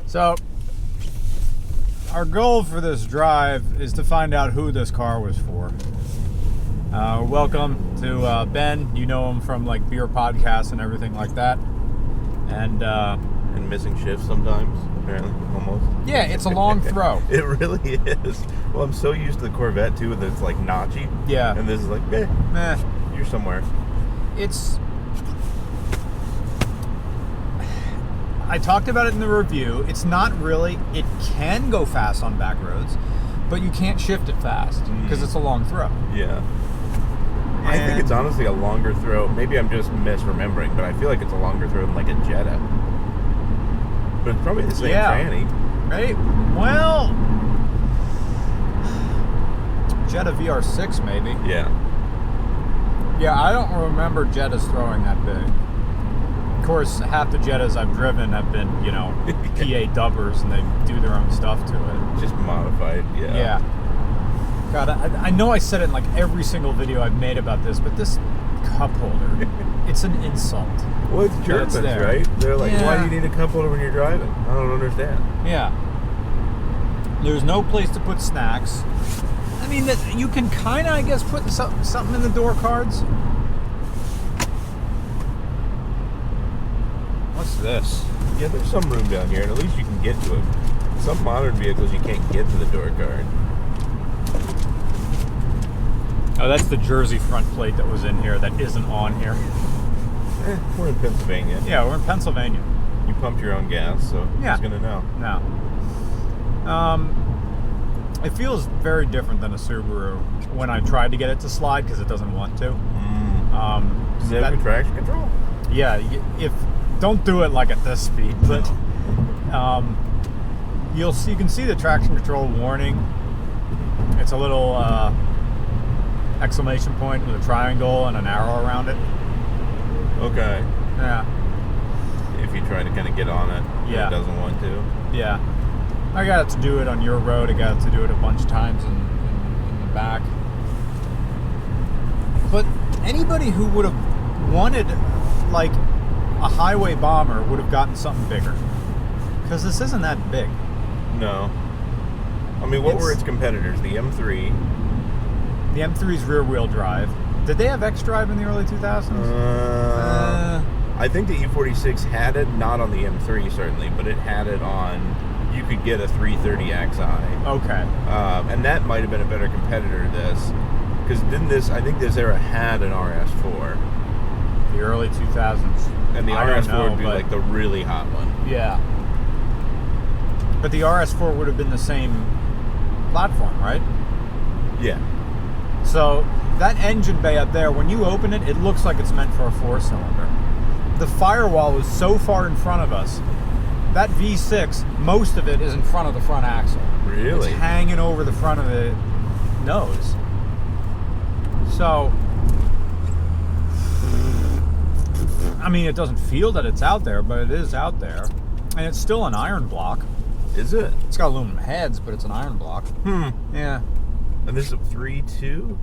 So, our goal for this drive is to find out who this car was for. Welcome to Ben. You know him from like beer podcasts and everything like that. And missing shifts sometimes, apparently, almost. Yeah, it's a long throw. It really is. Well, I'm so used to the Corvette too that it's like notchy. Yeah. And this is like, meh. You're somewhere. I talked about it in the review. It's not really, it can go fast on back roads, but you can't shift it fast because it's a long throw. Yeah. I think it's honestly a longer throw. Maybe I'm just misremembering, but I feel like it's a longer throw than like a Jetta. But it's probably the same tranny. Right? Well, Jetta VR6 maybe. Yeah. Yeah, I don't remember Jettas throwing that big. Of course, half the Jettas I've driven have been, PA dubbers, and they do their own stuff to it. Just modified, yeah. Yeah. God, I know I said it in like every single video I've made about this, but this cup holder, it's an insult. Well, it's Germans, right? They're like, why do you need a cup holder when you're driving? I don't understand. Yeah. There's no place to put snacks. I mean, you can kind of, I guess, put something in the door cards. What's this? Yeah, there's some room down here, and at least you can get to it. Some modern vehicles, you can't get to the door card. Oh, that's the Jersey front plate that was in here that isn't on here. We're in Pennsylvania. Yeah, we're in Pennsylvania. You pumped your own gas, so who's going to know? No. It feels very different than a Subaru when I tried to get it to slide because it doesn't want to. Does it have good traction control? Yeah, don't do it like at this speed, but you can see the traction control warning. It's a little exclamation point with a triangle and an arrow around it. Okay. Yeah. If you try to kind of get on it, it doesn't want to. Yeah. I got it to do it on your road. I got it to do it a bunch of times in the back. But anybody who would have wanted like a highway bomber would have gotten something bigger. Because this isn't that big. No. I mean, what were its competitors? The M3. The M3's rear-wheel drive. Did they have X-Drive in the early 2000s? I think the E46 had it, not on the M3 certainly, but it had it on, you could get a 330xi. Okay. And that might have been a better competitor to this. Because I think this era had an RS4. The early 2000s. And the RS4 would be like the really hot one. Yeah. But the RS4 would have been the same platform, right? Yeah. So that engine bay up there, when you open it, it looks like it's meant for a 4-cylinder. The firewall is so far in front of us. That V6, most of it is in front of the front axle. Really? It's hanging over the front of the nose. So, I mean, it doesn't feel that it's out there, but it is out there. And it's still an iron block. Is it? It's got aluminum heads, but it's an iron block. Yeah. And this is a 3.2?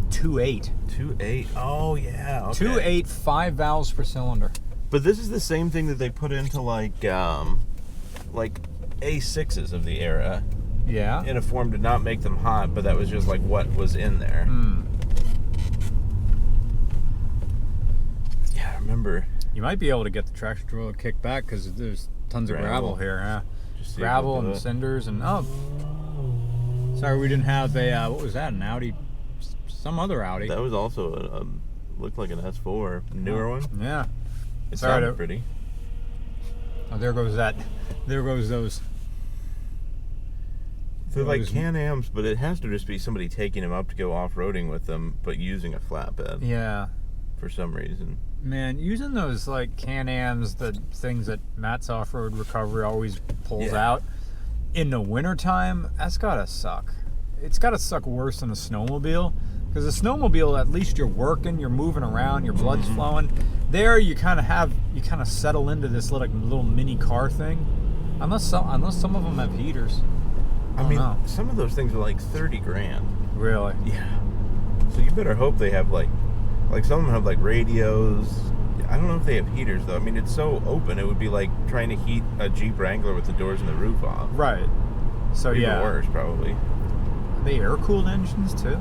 2.8. 2.8. Oh, yeah. Okay. 2.8, 5 valves per cylinder. But this is the same thing that they put into like A6s of the era. Yeah. In a form to not make them hot, but that was just like what was in there. Yeah, I remember. You might be able to get the traction control to kick back because there's tons of gravel here. Yeah. Just gravel and cinders and sorry, we didn't have a what was that? An Audi, some other Audi. That was also looked like an S4, newer one. Yeah. It sounded pretty. Oh, there goes that. There goes those. They're like Can-Ams, but it has to just be somebody taking them up to go off-roading with them, but using a flatbed. Yeah. For some reason. Man, using those like Can-Ams, the things that Matt's Off-Road Recovery always pulls out in the wintertime, that's gotta suck. It's gotta suck worse than a snowmobile. Because a snowmobile, at least you're working, you're moving around, your blood's flowing. There, you kind of settle into this little mini car thing. Unless some of them have heaters. I mean, some of those things are like 30 grand. Really? Yeah. So you better hope they have like some of them have like radios, I don't know if they have heaters though. I mean, it's so open. It would be like trying to heat a Jeep Wrangler with the doors and the roof off. Right. So Even yeah. worse, probably. Are they air-cooled engines too?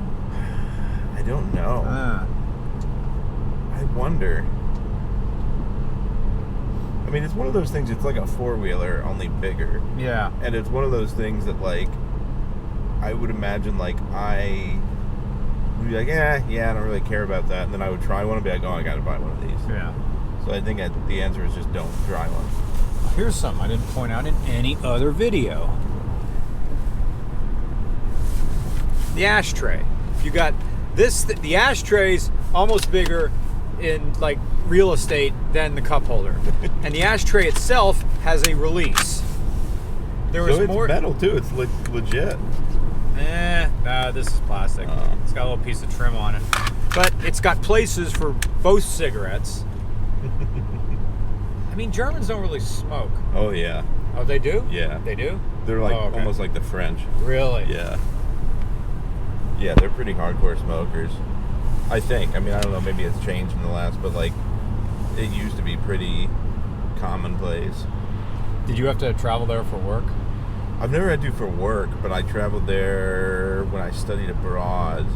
I don't know. I wonder. I mean, it's one of those things. It's like a four-wheeler, only bigger. Yeah. And it's one of those things that, like, I would imagine, like, I would be like, yeah, I don't really care about that. And then I would try one and be like, oh, I got to buy one of these. Yeah. So I think the answer is just don't try one. Here's something I didn't point out in any other video. The ashtray. You got this, the ashtray's almost bigger in like real estate than the cup holder. And the ashtray itself has a release. There was So it's more metal too. It's legit. Nah, this is plastic. It's got a little piece of trim on it. But it's got places for both cigarettes. I mean, Germans don't really smoke. Oh yeah. Oh, they do? Yeah. They do? They're like Oh, okay. almost like the French. Really? Yeah. Yeah, they're pretty hardcore smokers. I think. I mean, I don't know. Maybe it's changed in the last, but like, it used to be pretty commonplace. Did you have to travel there for work? I've never had to for work, but I traveled there when I studied abroad.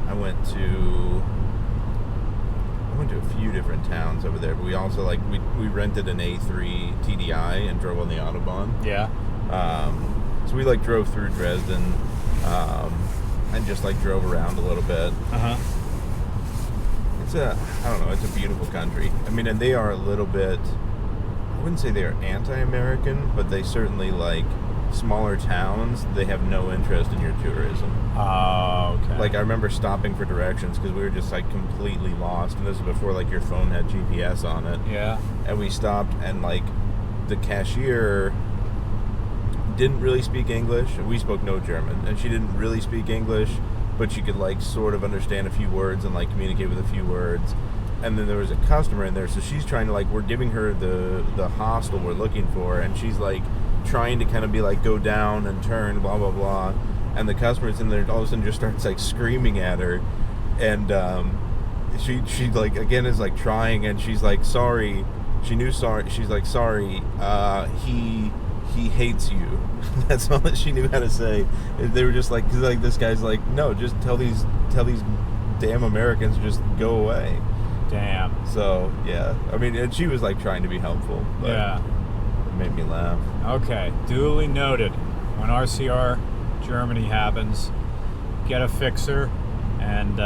I went to a few different towns over there, but we also like we rented an A3 TDI and drove on the Autobahn. Yeah. So we like drove through Dresden, and just like drove around a little bit. Uh-huh. I don't know, it's a beautiful country. I mean, and they are a little bit, I wouldn't say they are anti-American, but they certainly like smaller towns. They have no interest in your tourism. Oh, okay. Like I remember stopping for directions because we were just like completely lost, and this was before like your phone had GPS on it. Yeah. And we stopped, and like the cashier didn't really speak English. We spoke no German, and she didn't really speak English, but she could like sort of understand a few words and like communicate with a few words. And then there was a customer in there, so she's trying to like, we're giving her the hostel we're looking for, and she's like trying to kind of be like, go down and turn, blah blah blah. And the customer's in there, all of a sudden just starts like screaming at her, and she like again is like trying, and she's like, sorry. She knew sorry. She's like, sorry. He hates you. That's all that she knew how to say. They were just like, cause like this guy's like, no, just tell these damn Americans just go away. Damn. So yeah, I mean, and she was like trying to be helpful. But Yeah. it made me laugh. Okay. Duly noted. When RCR Germany happens, get a fixer and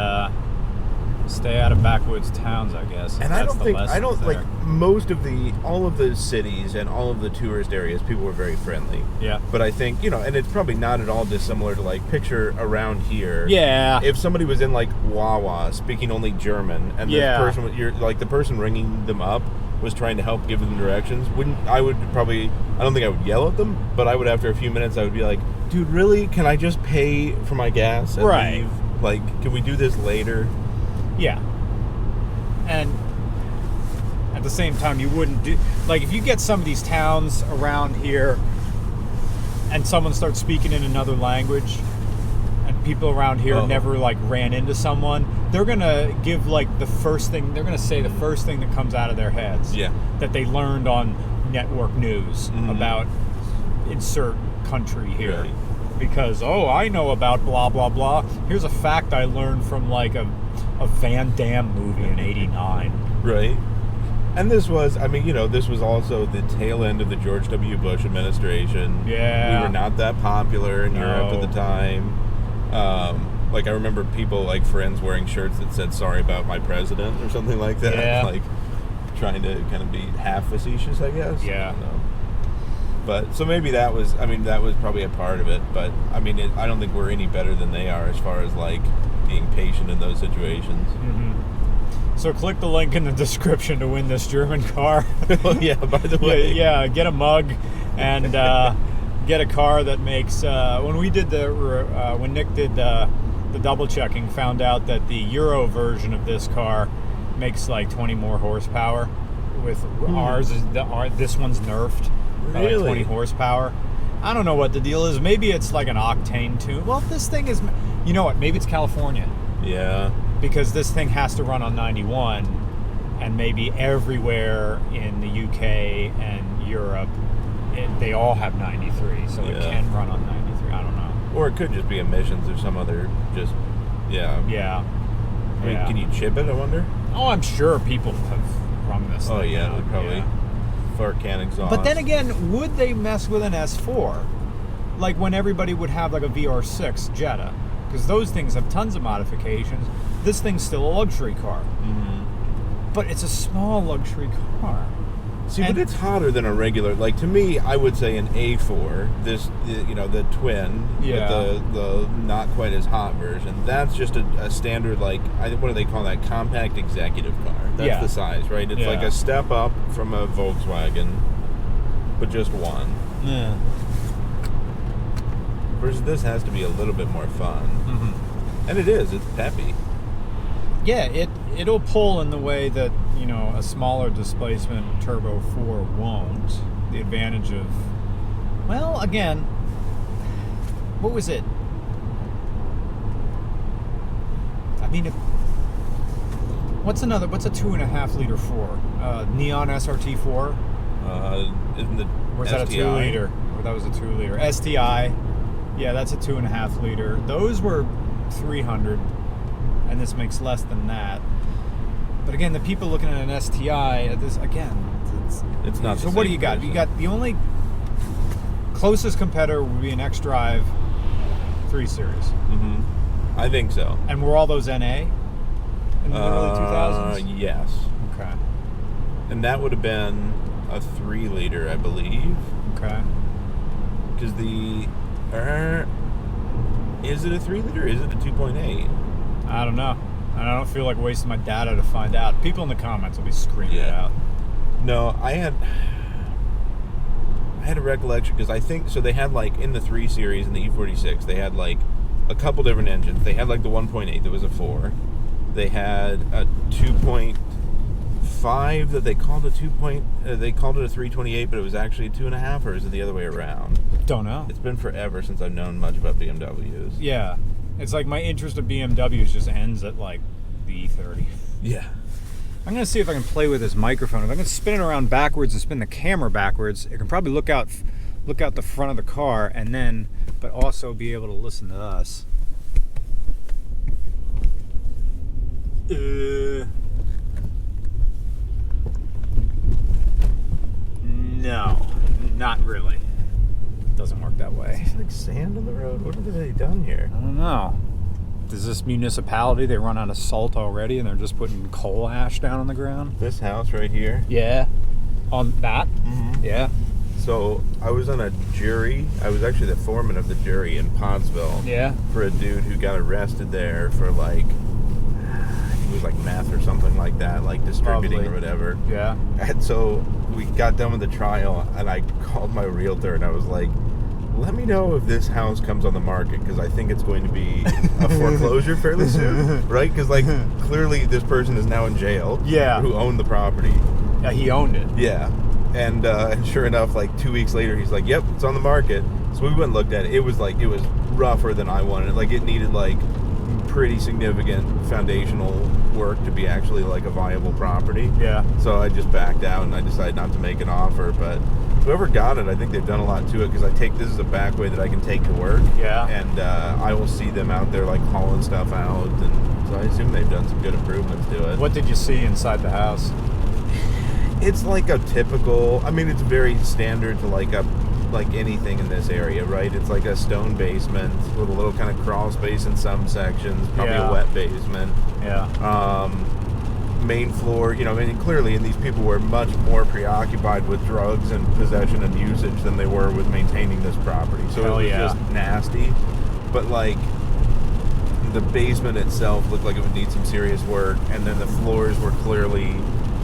stay out of backwoods towns, I guess. And That's I don't the think lesson there. all of the cities and all of the tourist areas, people were very friendly. Yeah. But I think, and it's probably not at all dissimilar to like picture around here. Yeah. If somebody was in like Wawa speaking only German, and Yeah. the person ringing them up was trying to help give them directions, I don't think I would yell at them, but I would, after a few minutes, I would be like, dude, really? Can I just pay for my gas and Right. leave? Like, can we do this later? Yeah. And at the same time, you wouldn't do... Like, if you get some of these towns around here and someone starts speaking in another language and people around here never, like, ran into someone, they're going to give, like, the first thing... They're going to say the first thing that comes out of their heads. Yeah. That they learned on network news about insert country here. Right. Because, I know about blah, blah, blah. Here's a fact I learned from, like, a Van Damme movie in '89. Right. And this was, this was also the tail end of the George W. Bush administration. Yeah. We were not that popular in Europe at the time. Like, I remember people, like, friends wearing shirts that said, sorry about my president, or something like that. Yeah. Like, trying to kind of be half facetious, I guess. Yeah. I don't know. But, so maybe that was probably a part of it. But, I don't think we're any better than they are as far as, like, being patient in those situations. Mm-hmm. So click the link in the description to win this German car. Oh, yeah, by the way. Yeah, get a mug and get a car that makes... when Nick did the double checking, found out that the Euro version of this car makes like 20 more horsepower. With this one's nerfed by like 20 horsepower. I don't know what the deal is. Maybe it's like an octane tune. Well, this thing is... You know what? Maybe it's California. Yeah. Because this thing has to run on 91. and maybe everywhere in the UK and Europe, they all have 93, so it can run on 93. I don't know. Or it could just be emissions or some other just, Yeah. I mean, can you chip it, I wonder? Oh, I'm sure people have run this thing. Oh, yeah, out. they probably fart can exhaust. But then again, would they mess with an S4? Like when everybody would have like a VR6 Jetta? Because those things have tons of modifications. This thing's still a luxury car. Mm-hmm. But it's a small luxury car. See, but it's hotter than a regular. Like, to me, I would say an A4, the twin, with the not quite as hot version. That's just a standard, like, what do they call that? Compact executive car. That's the size, right? It's like a step up from a Volkswagen, but just one. Yeah. Versus this has to be a little bit more fun. Mm-hmm. And it is. It's peppy. Yeah, it'll pull in the way that, a smaller displacement Turbo 4 won't. The advantage of, well, again, what was it? I mean, what's a 2.5 liter 4? Neon SRT 4? Isn't the Or was STI? that a 2 liter? Or that was a 2 liter. STI. Yeah, that's a 2.5 liter. Those were 300, and this makes less than that. But again, the people looking at an STI, it's not. So what do you got? You got the only closest competitor would be an X-Drive 3 Series. Mm-hmm. I think so. And were all those NA in the early 2000s? Yes. Okay. And that would have been a 3 liter, I believe. Okay. Because is it a 3 liter or is it a 2.8? I don't know. I don't feel like wasting my data to find out. People in the comments will be screaming it out. No, I had a recollection because I think so. They had like in the 3 Series and the E46, they had like a couple different engines. They had like the 1.8 that was a 4. They had a 2.5 that they called a 2. They called it a 328, but it was actually a 2.5, or is it the other way around? Don't know. It's been forever since I've known much about BMWs. Yeah. It's like my interest of BMWs just ends at like the E30. Yeah. I'm going to see if I can play with this microphone. If I can spin it around backwards and spin the camera backwards, it can probably look out the front of the car but also be able to listen to us. No, not really. Doesn't work that way. It's like sand on the road. What have they done here? I don't know. Is this municipality, they run out of salt already and they're just putting coal ash down on the ground? This house right here. Yeah. On that? Mm-hmm. Yeah. So I was on a jury. I was actually the foreman of the jury in Pottsville. Yeah. For a dude who got arrested there for like, I think it was like meth or something like that, like distributing or whatever. Yeah. And so we got done with the trial and I called my realtor and I was like, let me know if this house comes on the market because I think it's going to be a foreclosure fairly soon, right? Because like clearly this person is now in jail. Yeah. Who owned the property. Yeah, he owned it. Yeah. And sure enough, like 2 weeks later, he's like, yep, it's on the market. So we went and looked at it. It was rougher than I wanted. Like it needed like pretty significant foundational work to be actually like a viable property. Yeah. So I just backed out and I decided not to make an offer. But whoever got it, I think they've done a lot to it because this is a back way that I can take to work. Yeah. And I will see them out there like hauling stuff out. And so I assume they've done some good improvements to it. What did you see inside the house? It's like a typical, I mean, it's very standard to like anything in this area, right? It's like a stone basement with a little kind of crawl space in some sections, probably a wet basement. Yeah. Main floor, I mean, clearly, and these people were much more preoccupied with drugs and possession and usage than they were with maintaining this property. So it was just nasty. But like, the basement itself looked like it would need some serious work, and then the floors were clearly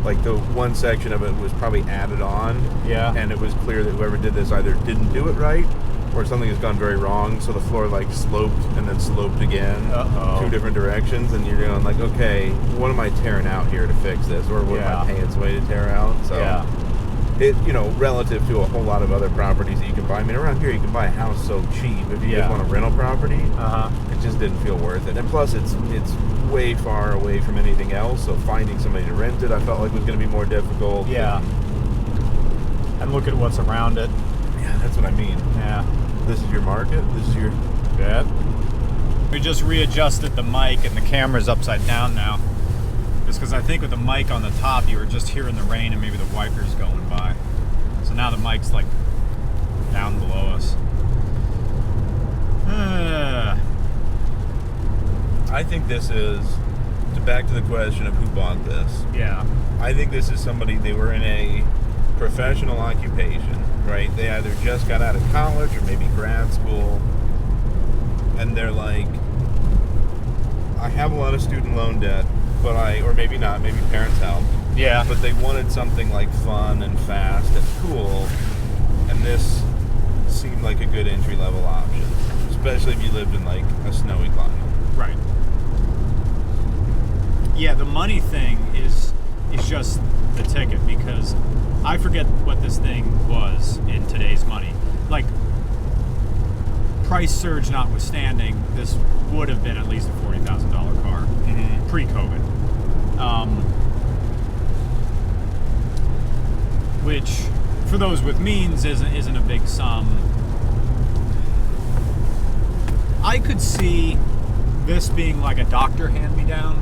like the one section of it was probably added on. Yeah. And it was clear that whoever did this either didn't do it right or something has gone very wrong. So the floor like sloped and then sloped again. Uh-oh. 2 different directions. And you're going like, okay, what am I tearing out here to fix this? Or what am I paying somebody to tear out? So it, you know, relative to a whole lot of other properties that you can buy. I mean, around here you can buy a house so cheap if you just want a rental property. It just didn't feel worth it. And plus, it's way far away from anything else. So finding somebody to rent it, I felt like was going to be more difficult. Yeah. And look at what's around it. Yeah, that's what I mean. Yeah. This is your market. This is your. Yeah. We just readjusted the mic and the camera's upside down now. Just because I think with the mic on the top, you were just hearing the rain and maybe the wipers going by. So now the mic's like down below us. I think this is, back to the question of who bought this. Yeah. I think this is somebody, they were in a professional occupation, right? They either just got out of college or maybe grad school, and they're like, I have a lot of student loan debt, but or maybe not, maybe parents helped. Yeah. But they wanted something like fun and fast and cool, and this seemed like a good entry-level option, especially if you lived in like a snowy climate. Right. Yeah, the money thing is just the ticket, because I forget what this thing was in today's money. Like, price surge notwithstanding, this would have been at least a $40,000 car pre-COVID. Which, for those with means, isn't a big sum. I could see this being like a doctor hand-me-down.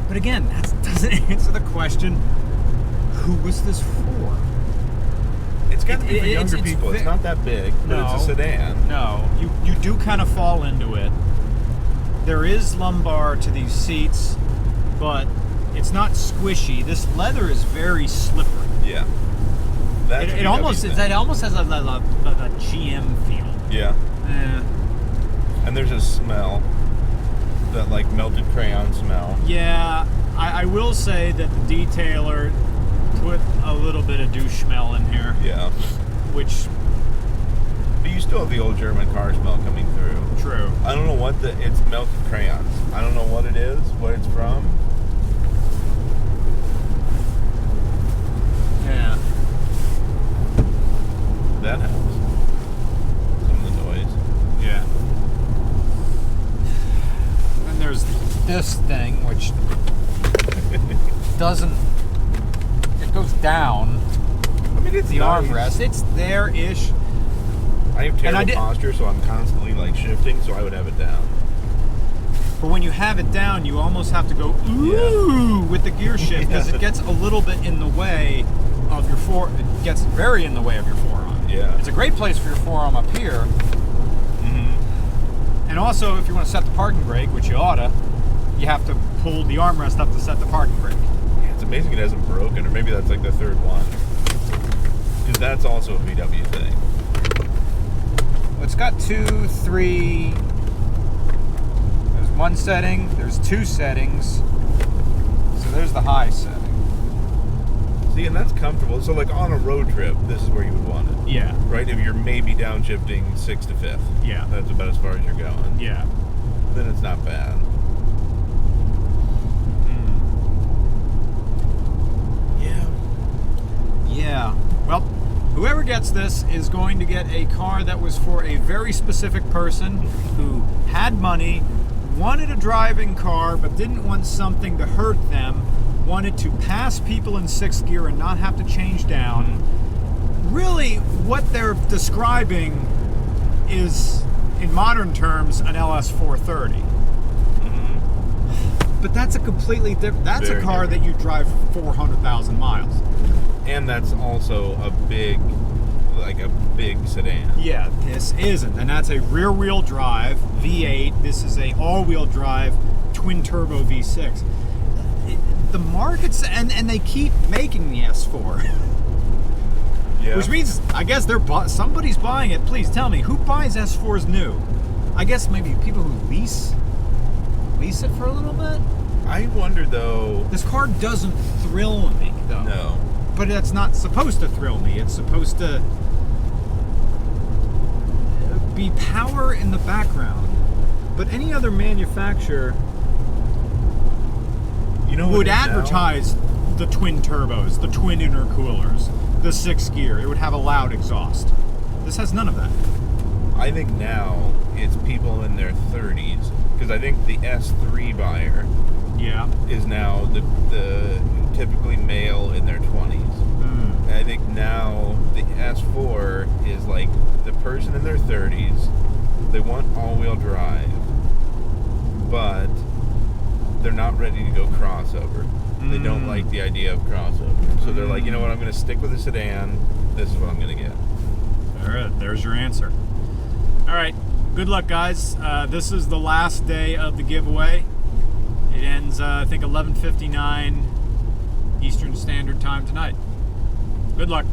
But again, that doesn't answer the question, who was this for? It's got to be for younger people. It's not that big, but it's a sedan. No, you do kind of fall into it. There is lumbar to these seats, but it's not squishy. This leather is very slippery. Yeah. It almost has a GM feel. Yeah. And there's a smell. That like melted crayon smell. Yeah, I will say that the detailer put a little bit of douche smell in here. Yeah. Which. But you still have the old German car smell coming through. True. I don't know what it's melted crayons. I don't know what it is, what it's from. Yeah. That helps. Some of the noise. Yeah. There's this thing which doesn't, it goes down. I mean, it's the nice. armrest. It's there-ish. I have terrible posture, so I'm constantly like shifting, so I would have it down. But when you have it down, you almost have to go ooh with the gear shift, because it gets a little bit in the way of your it gets very in the way of your forearm. Yeah. It's a great place for your forearm up here. And also, if you want to set the parking brake, which you oughta, you have to pull the armrest up to set the parking brake. Yeah, it's amazing it hasn't broken, or maybe that's like the third one. Because that's also a VW thing. It's got 2, 3. There's one setting, there's 2 settings. So there's the high setting. See, and that's comfortable. So, like on a road trip, this is where you would want it. Yeah. Right? If you're maybe downshifting 6th to 5th. Yeah. That's about as far as you're going. Yeah. Then it's not bad. Yeah. Yeah. Well, whoever gets this is going to get a car that was for a very specific person who had money, wanted a driving car, but didn't want something to hurt them, wanted to pass people in 6th gear and not have to change down. Really, what they're describing is, in modern terms, an LS 430. But that's a completely different. That's a car that you drive 400,000 miles. And that's also a big sedan. Yeah, this isn't, and that's a rear-wheel drive V8. This is a all-wheel drive twin-turbo V6. The markets, and they keep making the S4. Yeah. Which means, I guess somebody's buying it. Please tell me, who buys S4s new? I guess maybe people who lease it for a little bit? I wonder, though... This car doesn't thrill me, though. No. But that's not supposed to thrill me. It's supposed to be power in the background. But any other manufacturer would advertise the twin turbos, the twin intercoolers, the 6th gear. It would have a loud exhaust. This has none of that. I think now it's people in their 30s, because I think the S3 buyer Yeah. is now the typically male in their 20s. And I think now the S4 is like the person in their 30s. They want all-wheel drive, but they're not ready to go crossover. They don't like the idea of crossover. So they're like, you know what, I'm going to stick with a sedan. This is what I'm going to get. All right, there's your answer. All right, good luck, guys. This is the last day of the giveaway. It ends, I think, 11:59 Eastern Standard Time tonight. Good luck.